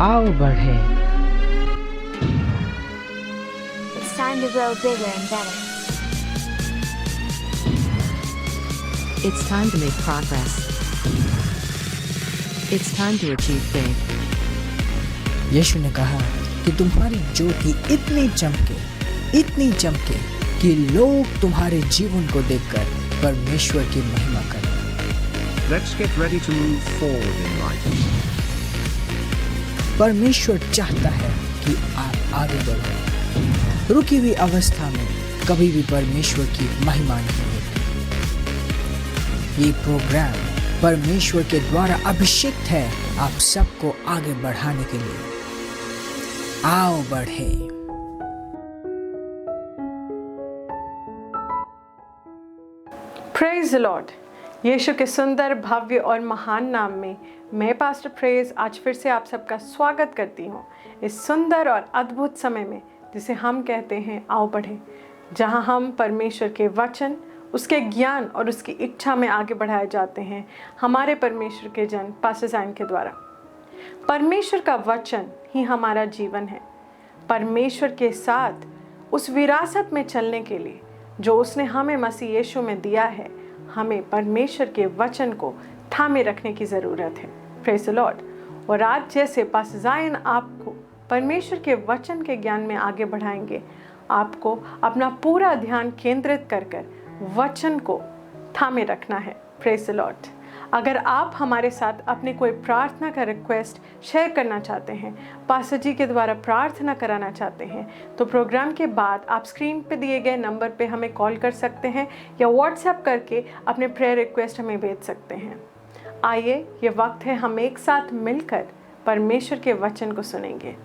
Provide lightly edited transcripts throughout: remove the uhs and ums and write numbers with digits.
आओ बढ़े। It's time to grow bigger and better. It's time to make progress. It's time to achieve big. यीशु ने कहा कि तुम्हारी ज्योति इतनी चमके कि लोग तुम्हारे जीवन को देखकर परमेश्वर की महिमा करें। Let's get ready to move forward in life. परमेश्वर चाहता है कि आप आगे बढ़ो। रुकी हुई अवस्था में कभी भी परमेश्वर की महिमा नहीं होती। ये प्रोग्राम परमेश्वर के द्वारा अभिषेक है आप सबको आगे बढ़ाने के लिए। आओ बढ़े। Praise the Lord. यीशु के सुंदर, भव्य और महान नाम में मैं पास्टर प्रेज आज फिर से आप सबका स्वागत करती हूँ इस सुंदर और अद्भुत समय में जिसे हम कहते हैं आओ बढ़े, जहाँ हम परमेश्वर के वचन, उसके ज्ञान और उसकी इच्छा में आगे बढ़ाए जाते हैं हमारे परमेश्वर के जन पास्टर साइन के द्वारा। परमेश्वर का वचन ही हमारा जीवन है। परमेश्वर के साथ उस विरासत में चलने के लिए जो उसने हमें मसीह यीशु में दिया है, हमें परमेश्वर के वचन को थामे रखने की ज़रूरत है। Praise the Lord. और आज जैसे पास्टर ज़ायन आपको परमेश्वर के वचन के ज्ञान में आगे बढ़ाएंगे, आपको अपना पूरा ध्यान केंद्रित कर वचन को थामे रखना है। Praise the Lord. अगर आप हमारे साथ अपनी कोई प्रार्थना का रिक्वेस्ट शेयर करना चाहते हैं, पास्टर जी के द्वारा प्रार्थना कराना चाहते हैं, तो प्रोग्राम के बाद आप स्क्रीन पे दिए गए नंबर पे हमें कॉल कर सकते हैं या व्हाट्सएप करके अपने प्रेयर रिक्वेस्ट हमें भेज सकते हैं। आइए, ये वक्त है हम एक साथ मिलकर परमेश्वर के वचन को सुनेंगे।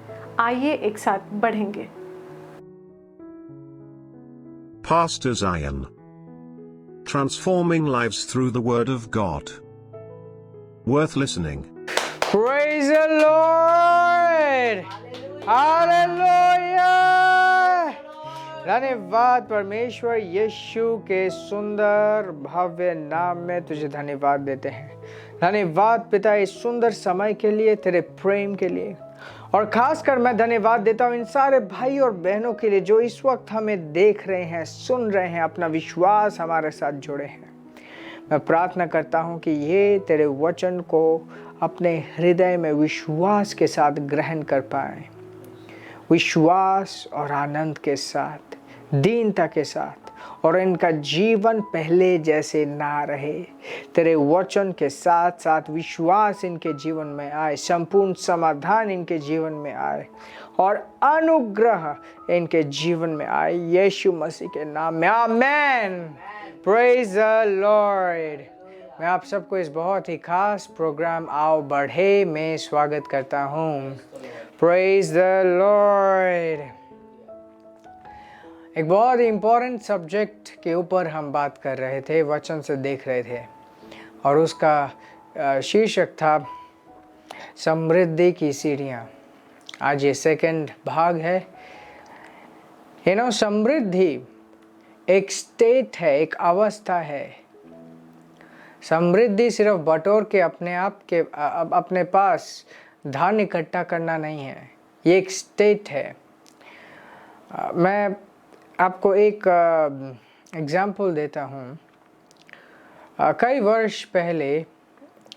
आइए एक साथ बढ़ेंगे। Pastor Zion. Transforming lives through the Word of God. Worth listening. Praise the Lord. Hallelujah. धन्यवाद परमेश्वर, यीशु के सुंदर भव्य नाम में तुझे धन्यवाद देते हैं। धन्यवाद पिता इस सुंदर समय के लिए, तेरे प्रेम के लिए। और खासकर मैं धन्यवाद देता हूँ इन सारे भाई और बहनों के लिए जो इस वक्त हमें देख रहे हैं, सुन रहे हैं, अपना विश्वास हमारे साथ जुड़े हैं। मैं प्रार्थना करता हूँ कि ये तेरे वचन को अपने हृदय में विश्वास के साथ ग्रहण कर पाए, विश्वास और आनंद के साथ, दीनता के साथ, और इनका जीवन पहले जैसे ना रहे। तेरे वचन के साथ साथ विश्वास इनके जीवन में आए, संपूर्ण समाधान इनके जीवन में आए और अनुग्रह इनके जीवन में आए, यीशु मसीह के नाम में, आमेन। Praise the Lord. मैं आप सबको इस बहुत ही खास प्रोग्राम आओ बढ़े में स्वागत करता हूँ। Praise the Lord. एक बहुत ही इम्पोर्टेंट सब्जेक्ट के ऊपर हम बात कर रहे थे, वचन से देख रहे थे, और उसका शीर्षक था समृद्धि की सीढ़ियाँ। आज ये सेकंड भाग है। समृद्धि एक स्टेट है, एक अवस्था है। समृद्धि सिर्फ बटोर के अपने आप के अपने पास धन इकट्ठा करना नहीं है, ये एक स्टेट है। मैं आपको एक एग्जाम्पल देता हूँ। कई वर्ष पहले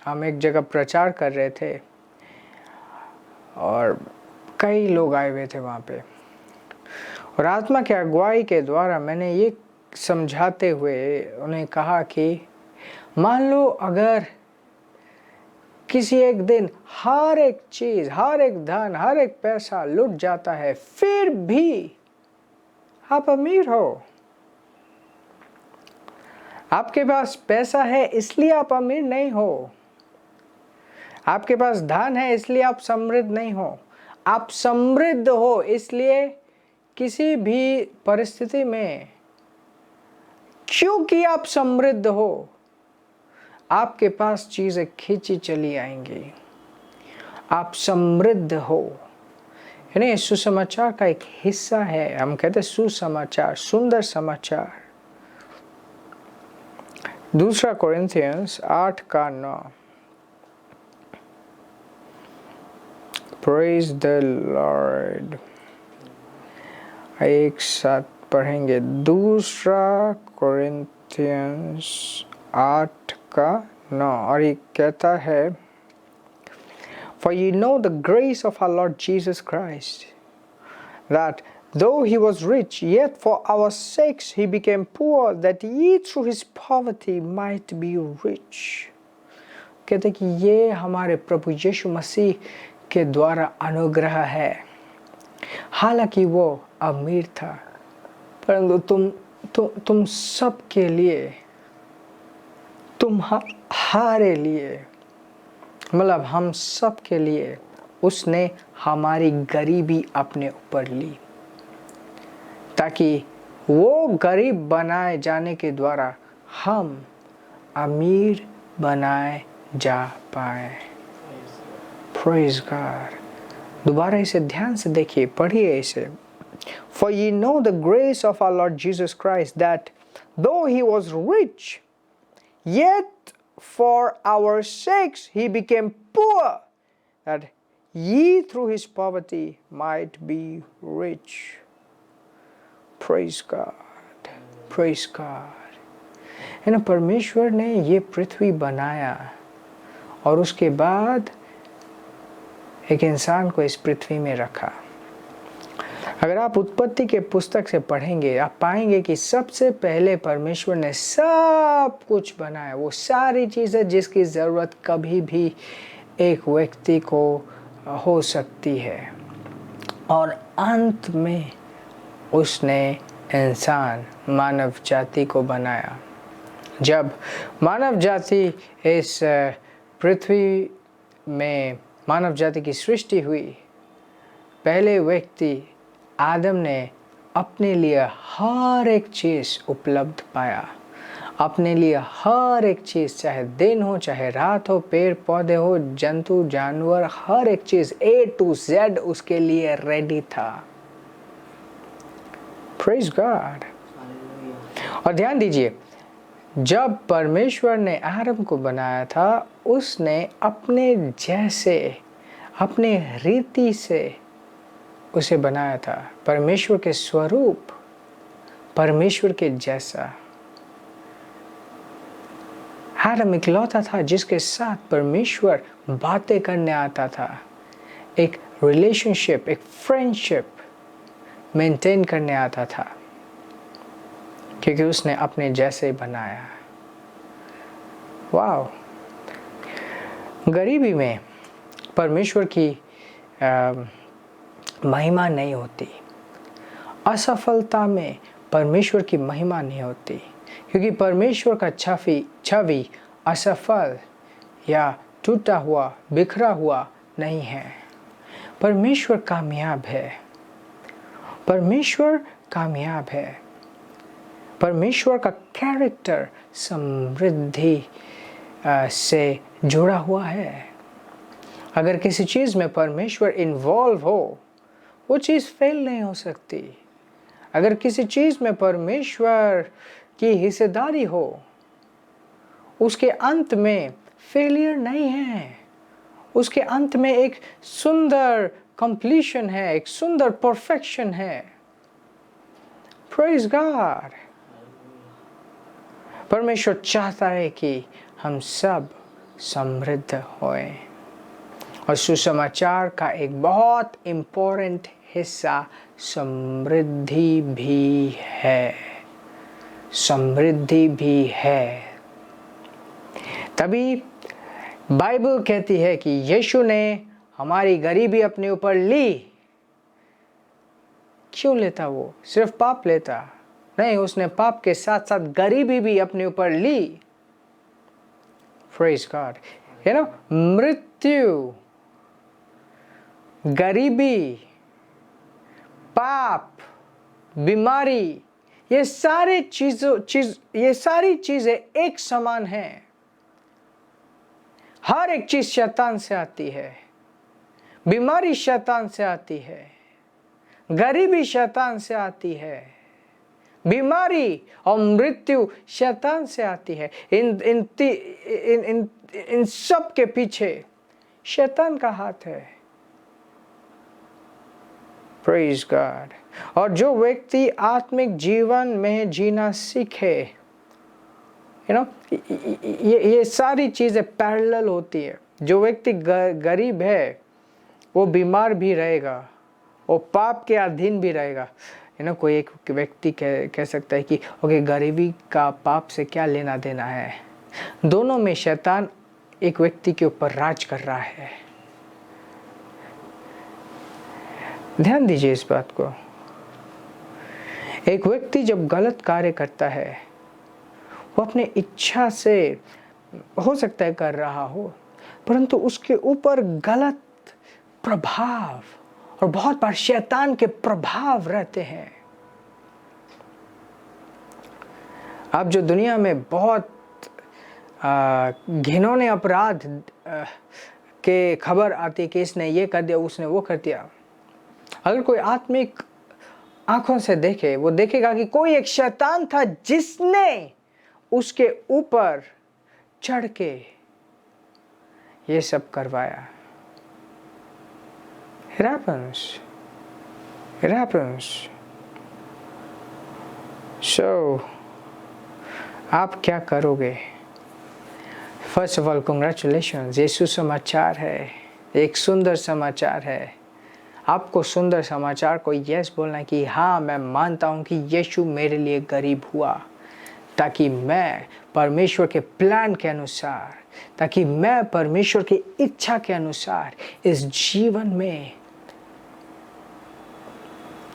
हम एक जगह प्रचार कर रहे थे और कई लोग आए हुए थे वहाँ पे, और आत्मा के अगुवाई के द्वारा मैंने ये समझाते हुए उन्हें कहा कि मान लो अगर किसी एक दिन हर एक चीज़, हर एक धन, हर एक पैसा लुट जाता है, फिर भी आप अमीर हो। आपके पास पैसा है इसलिए आप अमीर नहीं हो। आपके पास धन है इसलिए आप समृद्ध नहीं हो। आप समृद्ध हो इसलिए किसी भी परिस्थिति में, क्योंकि आप समृद्ध हो, आपके पास चीजें खींची चली आएंगी। आप समृद्ध हो, यानी सुसमाचार का एक हिस्सा है। हम कहते हैं सुसमाचार, सुंदर समाचार। 2 कोरिन्थियंस 8:9। Praise the Lord. एक साथ पढ़ेंगे दूसरा कोरिन्थियंस 8:9 और ये कहता है, For you know the grace of our Lord Jesus Christ, that though he was rich, yet for our sakes he became poor, that ye through his poverty might be rich. कहते कि ये हमारे प्रभु यीशु मसीह के द्वारा अनुग्रह है। हालांकि वो अमीर था, परंतु तुम सब के लिए, तुम्हारे लिए, मतलब हम सब के लिए उसने हमारी गरीबी अपने ऊपर ली, ताकि वो गरीब बनाए जाने के द्वारा हम अमीर बनाए जा पाए। Praise God. दोबारा इसे ध्यान से देखिए, पढ़िए इसे। For ye know the grace of our Lord Jesus Christ, that though he was rich, yet for our sakes he became poor, that ye through his poverty might be rich. Praise God. Praise God. है ना, परमेश्वर ने ये पृथ्वी बनाया और उसके बाद एक इंसान को इस पृथ्वी में रखा। अगर आप उत्पत्ति के पुस्तक से पढ़ेंगे, आप पाएंगे कि सबसे पहले परमेश्वर ने सब कुछ बनाया, वो सारी चीज़ें जिसकी ज़रूरत कभी भी एक व्यक्ति को हो सकती है, और अंत में उसने इंसान, मानव जाति को बनाया। जब मानव जाति इस पृथ्वी में मानव जाति की सृष्टि हुई, पहले व्यक्ति आदम ने अपने लिए हर एक चीज़ उपलब्ध पाया, अपने लिए हर एक चीज़, चाहे दिन हो चाहे रात हो, पेड़ पौधे हो, जंतु जानवर, हर एक चीज़ A to Z उसके लिए रेडी था। Praise God. और ध्यान दीजिए, जब परमेश्वर ने आदम को बनाया था, उसने अपने जैसे, अपने रीति से उसे बनाया था, परमेश्वर के स्वरूप, परमेश्वर के जैसा। आदम इकलौता था जिसके साथ परमेश्वर बातें करने आता था, एक रिलेशनशिप, एक फ्रेंडशिप मेंटेन करने आता था, क्योंकि उसने अपने जैसे बनाया। वाह। गरीबी में परमेश्वर की महिमा नहीं होती, असफलता में परमेश्वर की महिमा नहीं होती, क्योंकि परमेश्वर का छवि असफल या टूटा हुआ, बिखरा हुआ नहीं है। परमेश्वर कामयाब है, परमेश्वर कामयाब है। परमेश्वर का कैरेक्टर समृद्धि से जुड़ा हुआ है। अगर किसी चीज़ में परमेश्वर इन्वॉल्व हो, वो चीज़ फेल नहीं हो सकती। अगर किसी चीज़ में परमेश्वर की हिस्सेदारी हो, उसके अंत में फेलियर नहीं है, उसके अंत में एक सुंदर कंप्लीशन है, एक सुंदर परफेक्शन है। Praise God. परमेश्वर चाहता है कि हम सब समृद्ध होएं, और सुसमाचार का एक बहुत इम्पोर्टेंट हिस्सा समृद्धि भी है, समृद्धि भी है। तभी बाइबल कहती है कि यीशु ने हमारी गरीबी अपने ऊपर ली। क्यों लेता? वो सिर्फ पाप लेता नहीं, उसने पाप के साथ साथ गरीबी भी अपने ऊपर ली। Praise God. यू नो, मृत्यु, गरीबी, पाप, बीमारी, ये सारी चीजें एक समान हैं। हर एक चीज शैतान से आती है। बीमारी शैतान से आती है, गरीबी शैतान से आती है, बीमारी और मृत्यु शैतान से आती है। इन सब के पीछे शैतान का हाथ है। Praise God. और जो व्यक्ति आत्मिक जीवन में जीना सीखे, ये सारी चीज़ें पैरेलल होती है। जो व्यक्ति गरीब है वो बीमार भी रहेगा, वो पाप के अधीन भी रहेगा। कोई एक व्यक्ति कह सकता है कि ओके, गरीबी का पाप से क्या लेना देना है। दोनों में शैतान एक व्यक्ति के ऊपर राज कर रहा है। ध्यान दीजिए इस बात को। एक व्यक्ति जब गलत कार्य करता है, वो अपने इच्छा से हो सकता है कर रहा हो, परंतु उसके ऊपर गलत प्रभाव और बहुत बार शैतान के प्रभाव रहते हैं। अब जो दुनिया में बहुत घिनौने अपराध के खबर आती है कि इसने ये कर दिया, उसने वो कर दिया, अगर कोई आत्मिक आंखों से देखे, वो देखेगा कि कोई एक शैतान था जिसने उसके ऊपर चढ़ के ये सब करवाया। It happens. It happens. So, आप क्या करोगे? फर्स्ट ऑफ ऑल कंग्रेचुलेशंस, ये सुसमाचार है, एक सुंदर समाचार है। आपको सुंदर समाचार को यस बोलना है कि हाँ, मैं मानता हूँ कि यीशु मेरे लिए गरीब हुआ ताकि मैं परमेश्वर के प्लान के अनुसार, ताकि मैं परमेश्वर की इच्छा के अनुसार इस जीवन में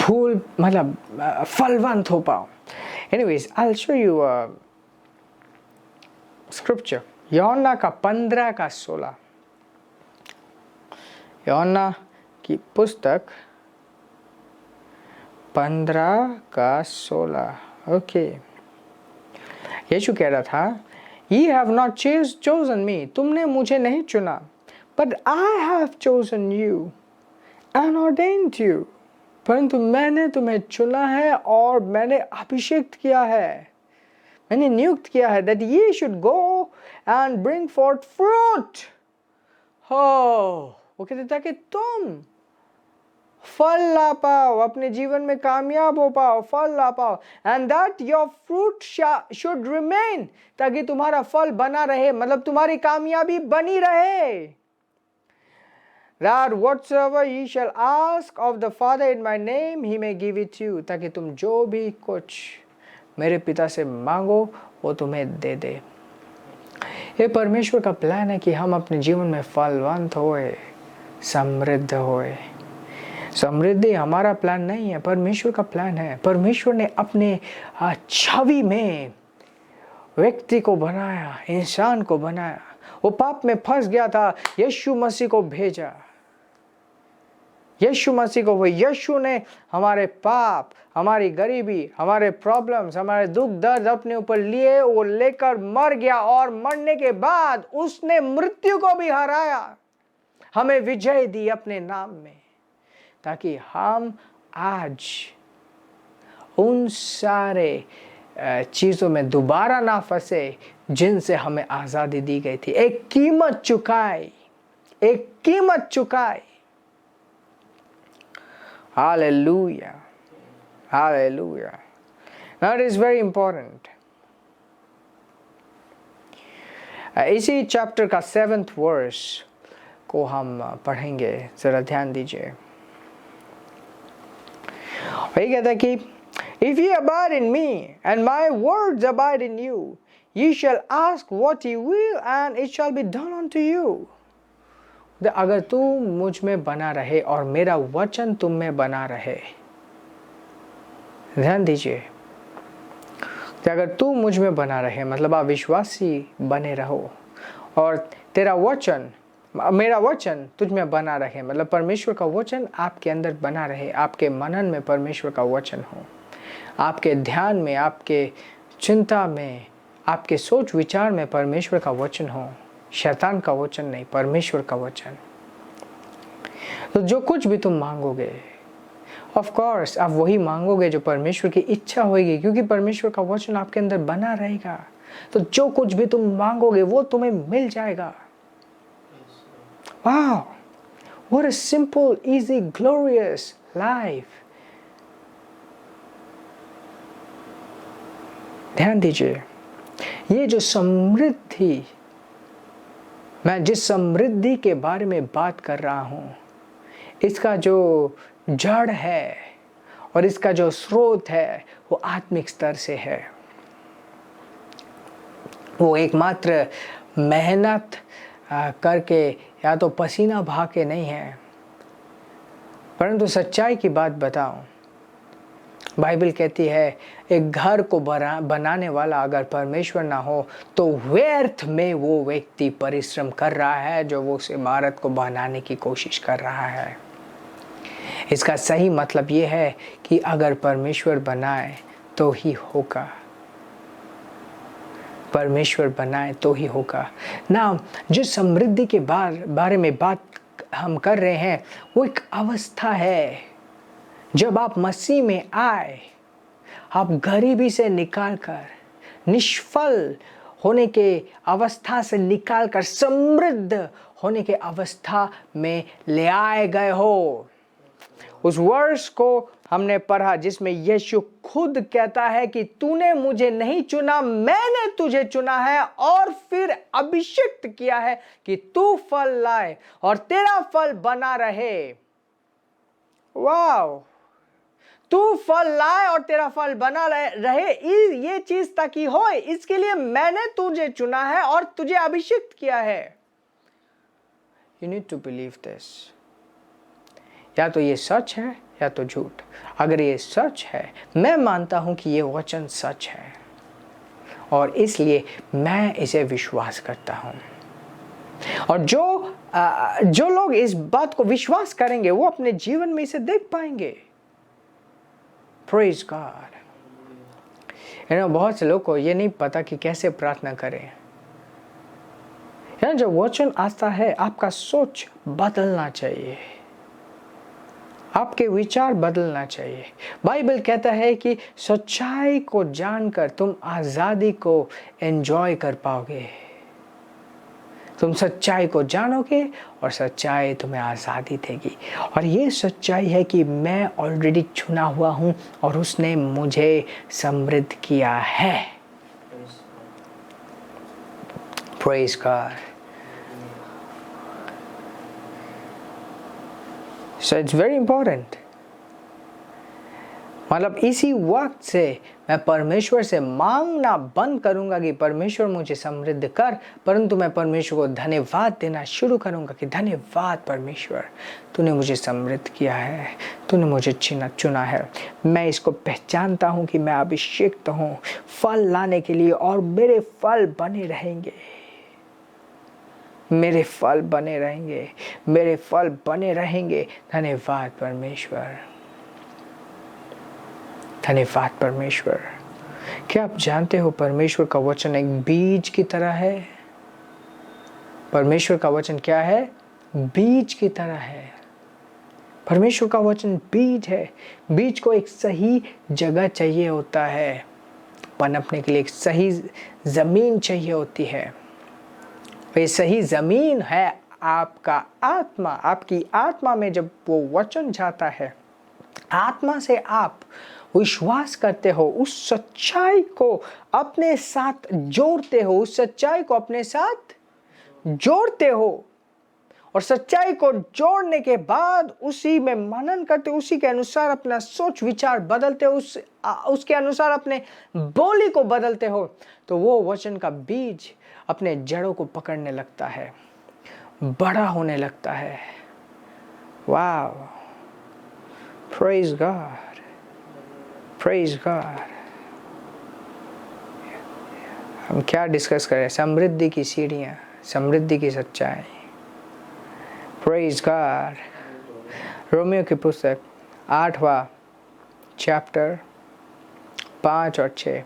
फूल मतलब फलवंत हो पाऊँ। Anyways, I will show you scripture, यूहन्ना का 15:16। यूहन्ना की पुस्तक 15:16। ओके, यीशु कह रहा था, Ye have not chosen me, तुमने मुझे नहीं चुना, but I have chosen you and ordained you, परंतु मैंने तुम्हें चुना है और मैंने अभिषेक किया है, मैंने नियुक्त किया है, that ye should go and bring forth fruit। हो, वो कहते ताकि तुम फल ला पाओ, अपने जीवन में कामयाब हो पाओ, फल ला पाओ, and that your fruit should remain, ताकि तुम्हारा फल बना रहे, मतलब तुम्हारी कामयाबी बनी रहे। That whatsoever ye shall ask of the Father in my name, he may give it to you, ताकि तुम जो भी कुछ मेरे पिता से मांगो वो तुम्हें दे दे। ये परमेश्वर का प्लान है कि हम अपने जीवन में फलवंत होए, समृद्ध होए। समृद्धि हमारा प्लान नहीं है, परमेश्वर का प्लान है। परमेश्वर ने अपने छवि में व्यक्ति को बनाया, इंसान को बनाया। वो पाप में फंस गया था, यीशु मसीह को भेजा। यीशु मसीह को, वो यीशु ने हमारे पाप, हमारी गरीबी, हमारे प्रॉब्लम्स, हमारे दुख दर्द अपने ऊपर लिए, वो लेकर मर गया और मरने के बाद उसने मृत्यु को भी हराया, हमें विजय दी अपने नाम में, ताकि हम आज उन सारे चीज़ों में दोबारा ना फंसे जिनसे हमें आज़ादी दी गई थी। एक कीमत चुकाई, एक कीमत चुकाई। Hallelujah, hallelujah. Now it is very important। इसी चैप्टर का 7th वर्स को हम पढ़ेंगे, जरा ध्यान दीजिए। वही कहता है कि If ye abide in me and my words abide in you, ye shall ask what ye will and it shall be done unto you। अगर तू मुझ में बना रहे और मेरा वचन तुम में बना रहे, ध्यान दीजिए, अगर तू मुझ में बना रहे मतलब आप विश्वासी बने रहो और तेरा वचन, मेरा वचन तुझ में बना रहे, मतलब परमेश्वर का वचन आपके अंदर बना रहे, आपके मनन में परमेश्वर का वचन हो, आपके ध्यान में, आपके चिंता में, आपके सोच विचार में परमेश्वर का वचन हो, शैतान का वचन नहीं, परमेश्वर का वचन। तो जो कुछ भी तुम मांगोगे, ऑफ कोर्स आप वही मांगोगे जो परमेश्वर की इच्छा होगी, क्योंकि परमेश्वर का वचन आपके अंदर बना रहेगा। तो जो कुछ भी तुम मांगोगे वो तुम्हें मिल जाएगा। वाह, what a simple, easy, glorious life. ध्यान दीजिए, ये जो समृद्धि, मैं जिस समृद्धि के बारे में बात कर रहा हूं, इसका जो जड़ है और इसका जो स्रोत है वो आत्मिक स्तर से है। वो एकमात्र मेहनत करके या तो पसीना बहा के नहीं है, परंतु सच्चाई की बात बताऊं, बाइबल कहती है एक घर को बनाने वाला अगर परमेश्वर ना हो तो व्यर्थ में वो व्यक्ति परिश्रम कर रहा है जो वो उस इमारत को बनाने की कोशिश कर रहा है। इसका सही मतलब ये है कि अगर परमेश्वर बनाए तो ही होगा, परमेश्वर बनाए तो ही होगा ना। जो समृद्धि के बारे में बात हम कर रहे हैं वो एक अवस्था है। जब आप मसीह में आए, आप गरीबी से निकालकर, निष्फल होने के अवस्था से निकालकर समृद्ध होने के अवस्था में ले आए गए हो। उस वर्ष को हमने पढ़ा जिसमें यीशु खुद कहता है कि तूने मुझे नहीं चुना, मैंने तुझे चुना है और फिर अभिषिक्त किया है कि तू फल लाए और तेरा फल बना रहे। वाह, तू फल लाए और तेरा फल बना रहे, ये चीज ताकि हो, इसके लिए मैंने तुझे चुना है और तुझे अभिषिक्त किया है। You need to believe this. या तो ये सच है या तो झूठ। अगर ये सच है, मैं मानता हूं कि ये वचन सच है और इसलिए मैं इसे विश्वास करता हूं। और जो लोग इस बात को विश्वास करेंगे वो अपने जीवन में इसे देख पाएंगे। Praise God. बहुत से लोग को ये नहीं पता कि कैसे प्रार्थना करें। जब वचन आता है, आपका सोच बदलना चाहिए, आपके विचार बदलना चाहिए। बाइबल कहता है कि सच्चाई को जानकर तुम आजादी को एंजॉय कर पाओगे। तुम सच्चाई को जानोगे और सच्चाई तुम्हें आजादी देगी। और ये सच्चाई है कि मैं ऑलरेडी चुना हुआ हूं और उसने मुझे समृद्ध किया है। Praise God. So it's very important। मतलब इसी वक्त से मैं परमेश्वर से मांगना बंद करूंगा कि परमेश्वर मुझे समृद्ध कर, परंतु मैं परमेश्वर को धन्यवाद देना शुरू करूंगा कि धन्यवाद परमेश्वर, तूने मुझे समृद्ध किया है, तूने मुझे चुना है। मैं इसको पहचानता हूं कि मैं अभिषिक्त हूं फल लाने के लिए और मेरे फल बने रहेंगे, मेरे फल बने रहेंगे, मेरे फल बने रहेंगे। धन्यवाद परमेश्वर, धन्यवाद परमेश्वर। क्या आप जानते हो परमेश्वर का वचन एक बीज की तरह है? परमेश्वर का वचन क्या है? बीज की तरह है। परमेश्वर का वचन बीज है। बीज को एक सही जगह चाहिए होता है, पनपने के लिए एक सही जमीन चाहिए होती है। ये सही जमीन है आपका आत्मा। आपकी आत्मा में जब वो वचन जाता है, आत्मा से आप विश्वास करते हो, उस सच्चाई को अपने साथ जोड़ते हो, उस सच्चाई को अपने साथ जोड़ते हो और सच्चाई को जोड़ने के बाद उसी में मनन करते हो, उसी के अनुसार अपना सोच विचार बदलते हो, उसके अनुसार अपने बोली को बदलते हो, तो वो वचन का बीज अपने जड़ों को पकड़ने लगता है, बड़ा होने लगता है। वाह, प्रेज गॉड, प्रेज गॉड। हम क्या डिस्कस कर रहे हैं? समृद्धि की सीढ़ियाँ, समृद्धि की सच्चाई। Praise God. रोमियो की पुस्तक 8वां चैप्टर 5 और 6,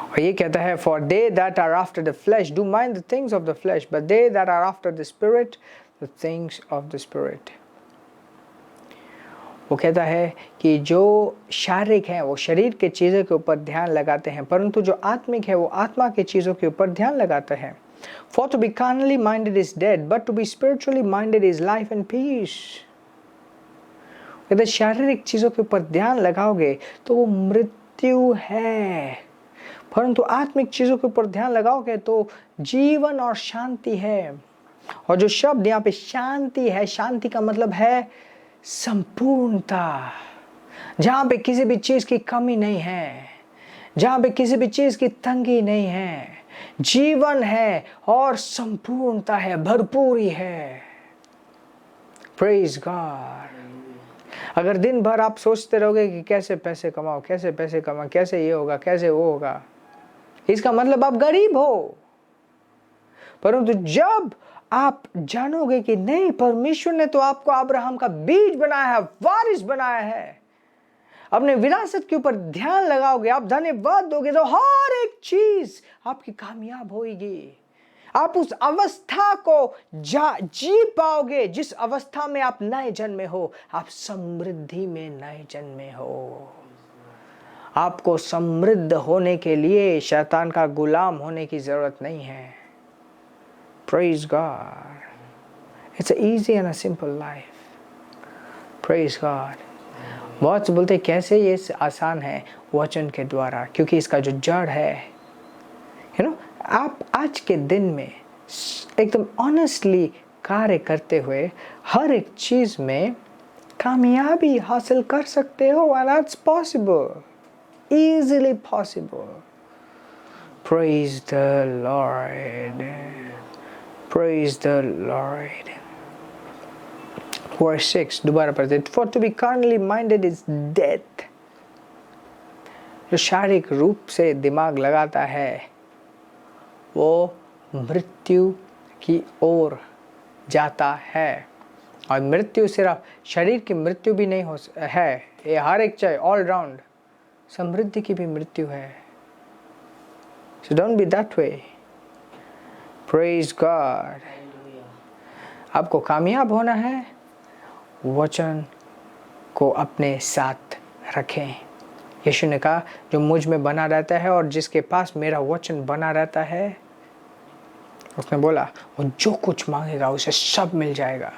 और ये कहता है, For they that are after the flesh do mind the things of the flesh, but they that are after the spirit, the things of the spirit। वो कहता है कि जो शारीरिक हैं वो शरीर के चीज़ों के ऊपर ध्यान लगाते हैं, परंतु जो आत्मिक है वो आत्मा की चीज़ों के ऊपर ध्यान लगाते हैं। For to be carnally minded is death, but to be spiritually minded is life and peace. यदि शारीरिक चीजों के ऊपर ध्यान लगाओगे तो वो मृत्यु है, परंतु आत्मिक चीजों के ऊपर ध्यान लगाओगे तो जीवन और शांति है। और जो शब्द यहाँ पे शांति है, शांति का मतलब है संपूर्णता, जहां पे किसी भी चीज की कमी नहीं है, जहां पे किसी भी चीज की तंगी नहीं है, जीवन है और संपूर्णता है, भरपूरी है। Praise God. अगर दिन भर आप सोचते रहोगे कि कैसे पैसे कमाओ, कैसे पैसे कमाओ, कैसे ये होगा, कैसे वो होगा, इसका मतलब आप गरीब हो। परंतु जब आप जानोगे कि नहीं, परमेश्वर ने तो आपको अब्राहम का बीज बनाया है, वारिस बनाया है, अपने विरासत के ऊपर ध्यान लगाओगे, आप धन्यवाद दोगे तो हर एक चीज आपकी कामयाब होगी। आप उस अवस्था को जी पाओगे जिस अवस्था में आप नए जन्मे हो। आप समृद्धि में नए जन्मे हो। आपको समृद्ध होने के लिए शैतान का गुलाम होने की जरूरत नहीं है। Praise God. It's an easy and a simple life. Praise God. बहुत से बोलते कैसे ये आसान है, वचन के द्वारा, क्योंकि इसका जो जड़ है, आप आज के दिन में एकदम ऑनेस्टली कार्य करते हुए हर एक चीज में कामयाबी हासिल कर सकते हो। and that's possible, easily possible. Praise the Lord. Praise the Lord. Verse 6 दोबारा पढ़ते, For to be carnally minded is death. जो शारीरिक रूप से दिमाग लगाता है वो मृत्यु की ओर जाता है। और मृत्यु सिर्फ शरीर की मृत्यु भी नहीं है, ये हर एक चाहिए, ऑल राउंड समृद्धि की भी मृत्यु है। So don't be that way. Praise God. आपको कामयाब होना है, वचन को अपने साथ रखें। यीशु ने कहा जो मुझ में बना रहता है और जिसके पास मेरा वचन बना रहता है, उसने बोला वो जो कुछ मांगेगा उसे सब मिल जाएगा।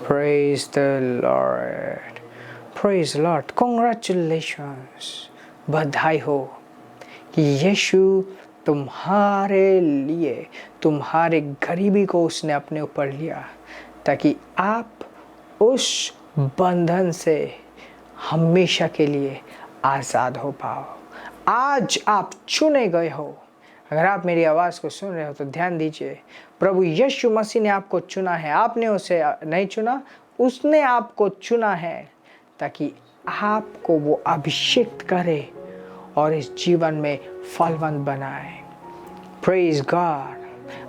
Praise the Lord. Praise the Lord. Congratulations. बधाई हो कि यीशु तुम्हारे लिए, तुम्हारे गरीबी को उसने अपने ऊपर लिया ताकि आप उस बंधन से हमेशा के लिए आज़ाद हो पाओ। आज आप चुने गए हो। अगर आप मेरी आवाज़ को सुन रहे हो तो ध्यान दीजिए, प्रभु यीशु मसीह ने आपको चुना है। आपने उसे नहीं चुना, उसने आपको चुना है ताकि आपको वो अभिषेक करे और इस जीवन में फलवंत बनाए। Praise God.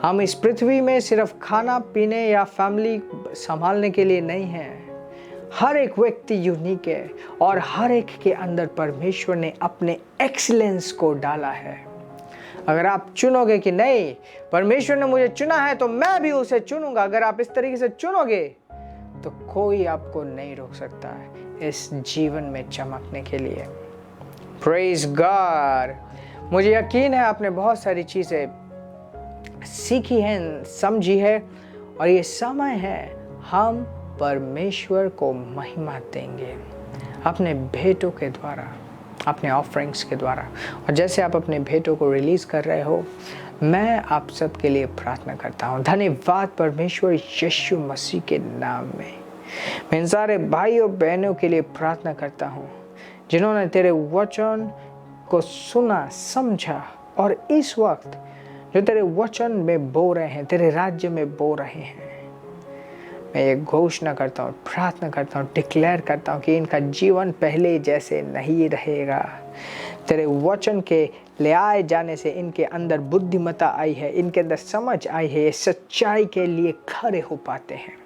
हम इस पृथ्वी में सिर्फ खाना पीने या फैमिली संभालने के लिए नहीं हैं। हर एक व्यक्ति यूनिक है और हर एक के अंदर परमेश्वर ने अपने एक्सीलेंस को डाला है। अगर आप चुनोगे कि नहीं, परमेश्वर ने मुझे चुना है तो मैं भी उसे चुनूंगा, अगर आप इस तरीके से चुनोगे तो कोई आपको नहीं रोक सकता है इस जीवन में चमकने के लिए। Praise God. मुझे यकीन है आपने बहुत सारी चीज़ें सीखी हैं, समझी है, और ये समय है हम परमेश्वर को महिमा देंगे अपने भेंटों के द्वारा, अपने ऑफरिंग्स के द्वारा। और जैसे आप अपने भेंटों को रिलीज़ कर रहे हो, मैं आप सब के लिए प्रार्थना करता हूँ। धन्यवाद परमेश्वर यीशु मसीह के नाम में। मैं इन सारे भाइयों बहनों के लिए प्रार्थना करता हूँ जिन्होंने तेरे वचन को सुना, समझा और इस वक्त जो तेरे वचन में बो रहे हैं, तेरे राज्य में बो रहे हैं। मैं ये घोषणा करता हूँ, प्रार्थना करता हूँ, डिक्लेयर करता हूँ कि इनका जीवन पहले जैसे नहीं रहेगा। तेरे वचन के ले आए जाने से इनके अंदर बुद्धिमत्ता आई है, इनके अंदर समझ आई है, ये सच्चाई के लिए खड़े हो पाते हैं,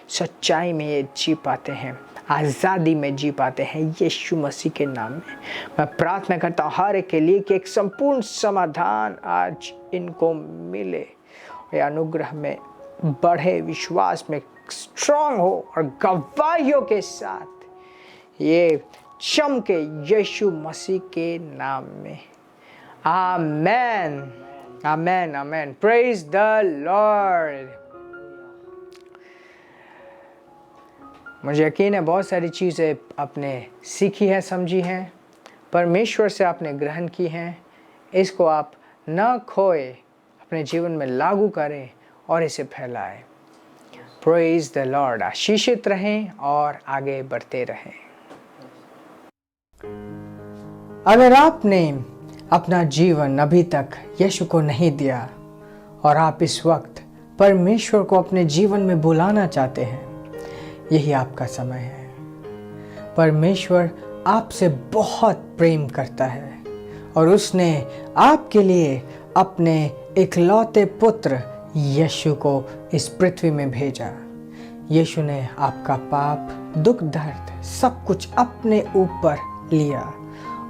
सच्चाई में ये जी पाते हैं, आज़ादी में जी पाते हैं। यीशु मसीह के नाम में मैं प्रार्थना करता हूँ हर एक के लिए कि एक संपूर्ण समाधान आज इनको मिले, ये अनुग्रह में बढ़े, विश्वास में स्ट्रांग हो और गवाहियों के साथ ये चमके यीशु मसीह के नाम में। Amen amen amen. Praise the Lord. मुझे यकीन है बहुत सारी चीज़ें आपने सीखी हैं, समझी हैं, परमेश्वर से आपने ग्रहण की हैं। इसको आप न खोए, अपने जीवन में लागू करें और इसे फैलाएं। Praise the Lord. आशीषित रहें और आगे बढ़ते रहें। अगर आपने अपना जीवन अभी तक यीशु को नहीं दिया और आप इस वक्त परमेश्वर को अपने जीवन में बुलाना चाहते हैं, यही आपका समय है। परमेश्वर आपसे बहुत प्रेम करता है और उसने आपके लिए अपने इकलौते पुत्र यीशु को इस पृथ्वी में भेजा। यीशु ने आपका पाप, दुख, दर्द सब कुछ अपने ऊपर लिया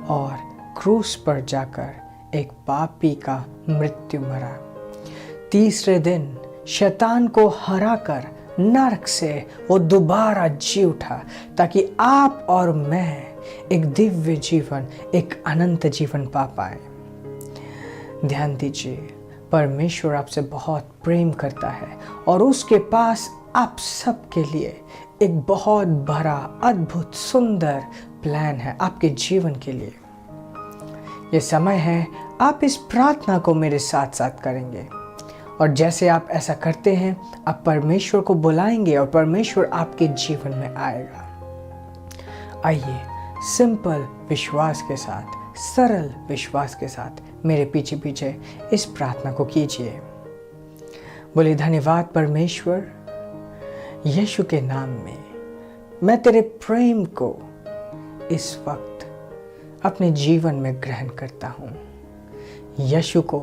और क्रूस पर जाकर एक पापी का मृत्यु मरा। तीसरे दिन शैतान को हराकर नरक से वो दोबारा जी उठा ताकि आप और मैं एक दिव्य जीवन, एक अनंत जीवन पा पाए। ध्यान दीजिए, परमेश्वर आपसे बहुत प्रेम करता है और उसके पास आप सबके लिए एक बहुत बड़ा, अद्भुत, सुंदर प्लान है आपके जीवन के लिए। ये समय है आप इस प्रार्थना को मेरे साथ साथ करेंगे और जैसे आप ऐसा करते हैं, आप परमेश्वर को बुलाएंगे और परमेश्वर आपके जीवन में आएगा। आइए सिंपल विश्वास के साथ, सरल विश्वास के साथ मेरे पीछे पीछे इस प्रार्थना को कीजिए। बोलिए, धन्यवाद परमेश्वर, यीशु के नाम में मैं तेरे प्रेम को इस वक्त अपने जीवन में ग्रहण करता हूँ। यीशु को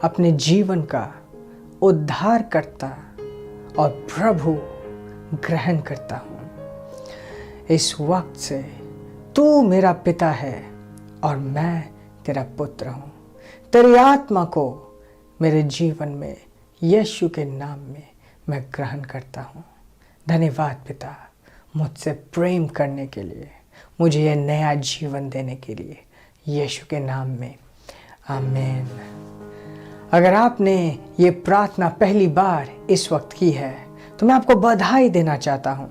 अपने जीवन का उद्धारकर्ता और प्रभु ग्रहण करता हूँ। इस वक्त से तू मेरा पिता है और मैं तेरा पुत्र हूँ। तेरी आत्मा को मेरे जीवन में यीशु के नाम में मैं ग्रहण करता हूँ। धन्यवाद पिता, मुझसे प्रेम करने के लिए, मुझे यह नया जीवन देने के लिए, यीशु के नाम में, आमीन। अगर आपने ये प्रार्थना पहली बार इस वक्त की है तो मैं आपको बधाई देना चाहता हूँ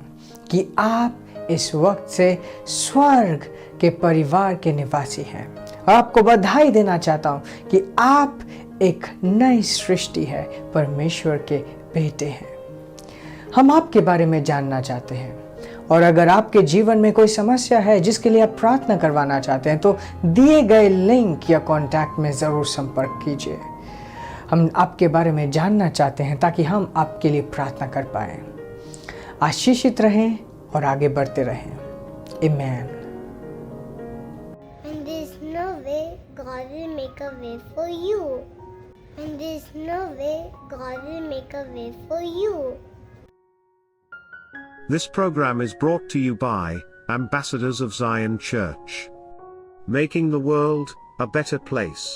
कि आप इस वक्त से स्वर्ग के परिवार के निवासी हैं। और आपको बधाई देना चाहता हूँ कि आप एक नई सृष्टि है, परमेश्वर के बेटे हैं। हम आपके बारे में जानना चाहते हैं और अगर आपके जीवन में कोई समस्या है जिसके लिए आप प्रार्थना करवाना चाहते हैं तो दिए गए लिंक या कॉन्टैक्ट में ज़रूर संपर्क कीजिए। हम आपके बारे में जानना चाहते हैं ताकि हम आपके लिए प्रार्थना कर पाएं। आशीषित रहें और आगे बढ़ते रहें। आमीन। And there's no way God will make a way for you. And there's no way God will make a way for you. This program is brought to you by Ambassadors of Zion Church, making the world a better place.